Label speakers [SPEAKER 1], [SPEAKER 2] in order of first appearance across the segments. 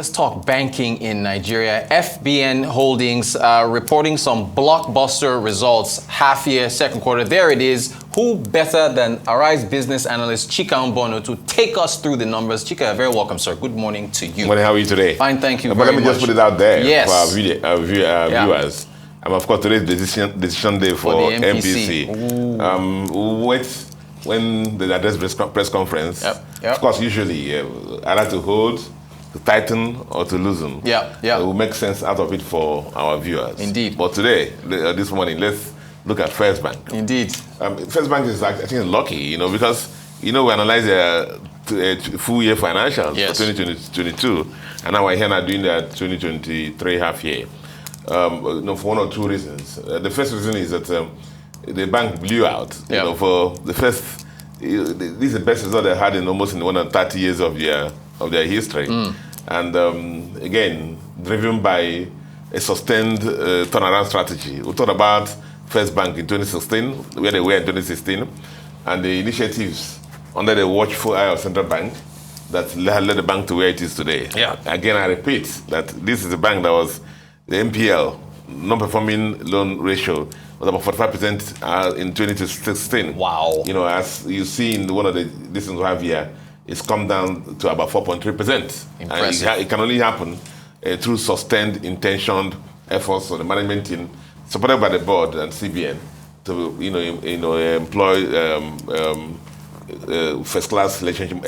[SPEAKER 1] Let's talk banking in Nigeria. FBN Holdings reporting some blockbuster results, half year, second quarter. There it is. Who better than Arise business analyst Chika Mbonu to take us through the numbers? Chika, you're very welcome, sir. Good morning to you.
[SPEAKER 2] Morning, how are you today?
[SPEAKER 1] Fine, thank you
[SPEAKER 2] But
[SPEAKER 1] very
[SPEAKER 2] let me
[SPEAKER 1] much.
[SPEAKER 2] just put it out there
[SPEAKER 1] Yes.
[SPEAKER 2] for our viewers. Of course, today's decision day for
[SPEAKER 1] the
[SPEAKER 2] MPC. We'll wait when they address press conference.
[SPEAKER 1] Yep.
[SPEAKER 2] Of course, usually either to hold, to tighten, or to loosen.
[SPEAKER 1] It
[SPEAKER 2] will make sense out of it for our viewers.
[SPEAKER 1] Indeed.
[SPEAKER 2] But today, this morning, let's look at First Bank.
[SPEAKER 1] Indeed.
[SPEAKER 2] First Bank is, I think, lucky, because we analyze their full year financials for 2022, and now we're here now doing the 2023 half year. For one or two reasons. The first reason is that the bank blew out. For the first, this is the best result they had in almost 130 years of their history, and again driven by a sustained turnaround strategy. We talked about First Bank in 2016, where they were in 2016, and the initiatives under the watchful eye of central bank that led the bank to where it is today. Again, I repeat that this is a bank that was the NPL, non-performing loan ratio, was about 45% in 2016.
[SPEAKER 1] Wow.
[SPEAKER 2] As you see in one of the lessons we have here, it's come down to about 4.3%.
[SPEAKER 1] Impressive.
[SPEAKER 2] And it can only happen through sustained, intentioned efforts of the management team, supported by the board and CBN, to employ first-class relationship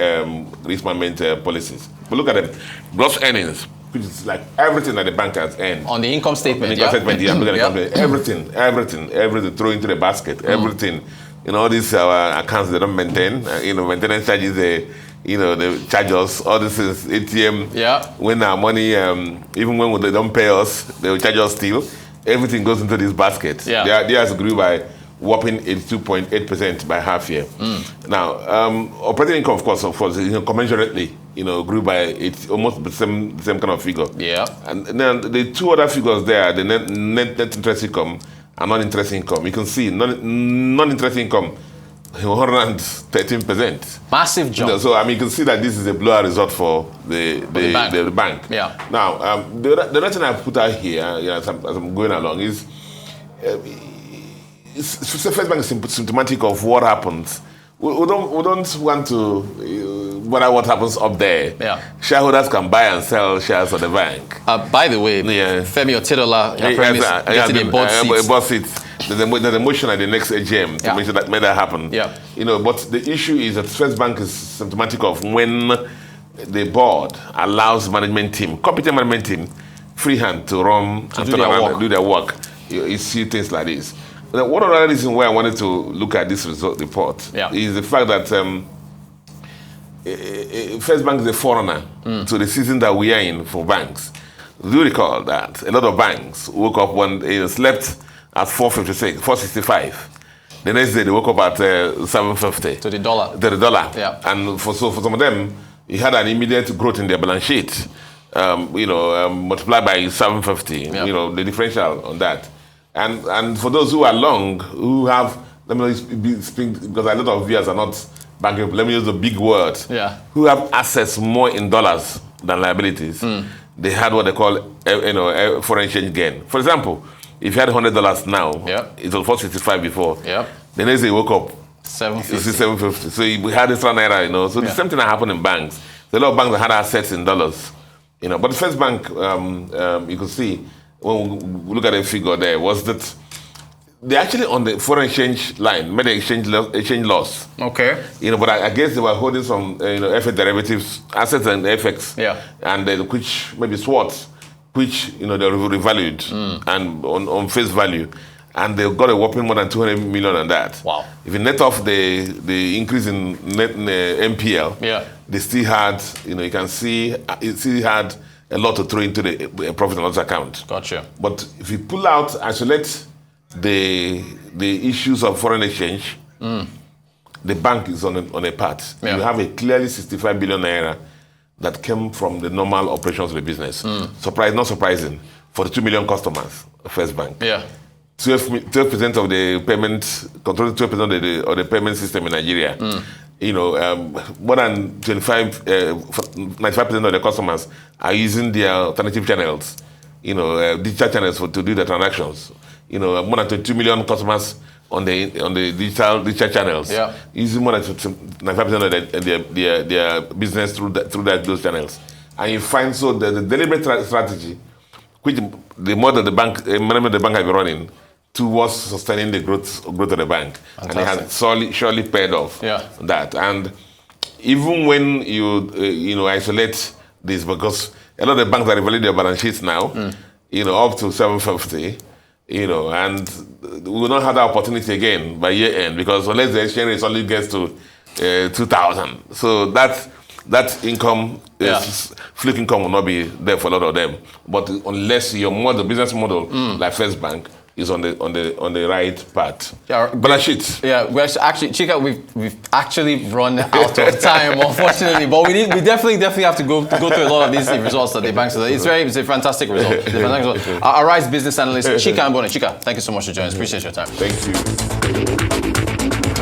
[SPEAKER 2] risk management policies. But look at the gross earnings, which is like everything that the bank has earned.
[SPEAKER 1] On the income statement.
[SPEAKER 2] Everything, throw into the basket, everything. All these accounts they don't maintain. Maintenance charges, they charge us. All this is ATM. When our money, even when they don't pay us, they will charge us still. Everything goes into this basket. Theirs grew by whopping 82.8% by half year. Now, operating income, of course, commensurately, grew by almost the same kind of figure. And then the two other figures there, the net interest income and non-interest income. You can see non-interest income, 113%.
[SPEAKER 1] Massive jump.
[SPEAKER 2] So you can see that this is a blowout result for the bank. Now, the other thing I put out here, as I'm going along, is First Bank is symptomatic of what happens. We don't want to whatever what happens up there. Shareholders can buy and sell shares of the bank.
[SPEAKER 1] By the way, Femi Otedola, getting a board seat.
[SPEAKER 2] There's a motion at the next AGM to make sure that that happen. But the issue is that First Bank is symptomatic of when the board allows management team, competent management team, free hand to run and do their work. You see things like this. One other reason why I wanted to look at this result report is the fact that First Bank is a forerunner to the season that we are in for banks. Do you recall that a lot of banks woke up one day, slept at 465. The next day they woke up at 750
[SPEAKER 1] to the dollar.
[SPEAKER 2] And for some of them, you had an immediate growth in their balance sheet. Multiplied by 750. The differential on that. And for those who are long, who have, let me speak, because a lot of viewers are not banking, let me use the big word, who have assets more in dollars than liabilities, they had what they call foreign exchange gain. For example, if you had $100 now, it was 465 before, the next day you woke up, 750. So we had this naira, so the same thing that happened in banks. So a lot of banks that had assets in dollars, but the First Bank, you could see, when we look at the figure there, was that they actually on the foreign exchange line made an exchange loss.
[SPEAKER 1] Okay.
[SPEAKER 2] But I guess they were holding some FX derivatives, assets and FX, and which maybe swaps, which they revalued and on face value, and they got a whopping more than 200 million on that.
[SPEAKER 1] Wow.
[SPEAKER 2] If you net off the increase in net NPL, they still had, you can see it still had a lot to throw into the profit and loss account.
[SPEAKER 1] Gotcha.
[SPEAKER 2] But if you pull out, isolate the issues of foreign exchange, the bank is on a path. You have a clearly 65 billion naira that came from the normal operations of the business. Not surprising, 42 million customers, First Bank. 12% of the payment, controlling 12% of the payment system in Nigeria. more than 95% of the customers are using their alternative channels, digital channels to do the transactions. More than 22 million customers on the digital channels, using more than 95% of their business through those channels. And you find the deliberate strategy, which the model the bank management of the bank have been running towards sustaining the growth of the bank. Fantastic. And it has surely paid off that. And even when you isolate this, because a lot of the banks are evaluating their balance sheets now, up to 750, and we will not have that opportunity again by year end, because unless the exchange rate only gets to 2,000, so that income, fluke income, will not be there for a lot of them. But unless your business model, like First Bank, is on the right path. Balance sheet. Yeah,
[SPEAKER 1] we're actually, Chika, we've actually run out of time, unfortunately. But we definitely have to go through a lot of these results that the banks are. It's a fantastic result. Arise business analyst Chika Mbonu. Chika, thank you so much for joining us. Appreciate your time.
[SPEAKER 2] Thank you.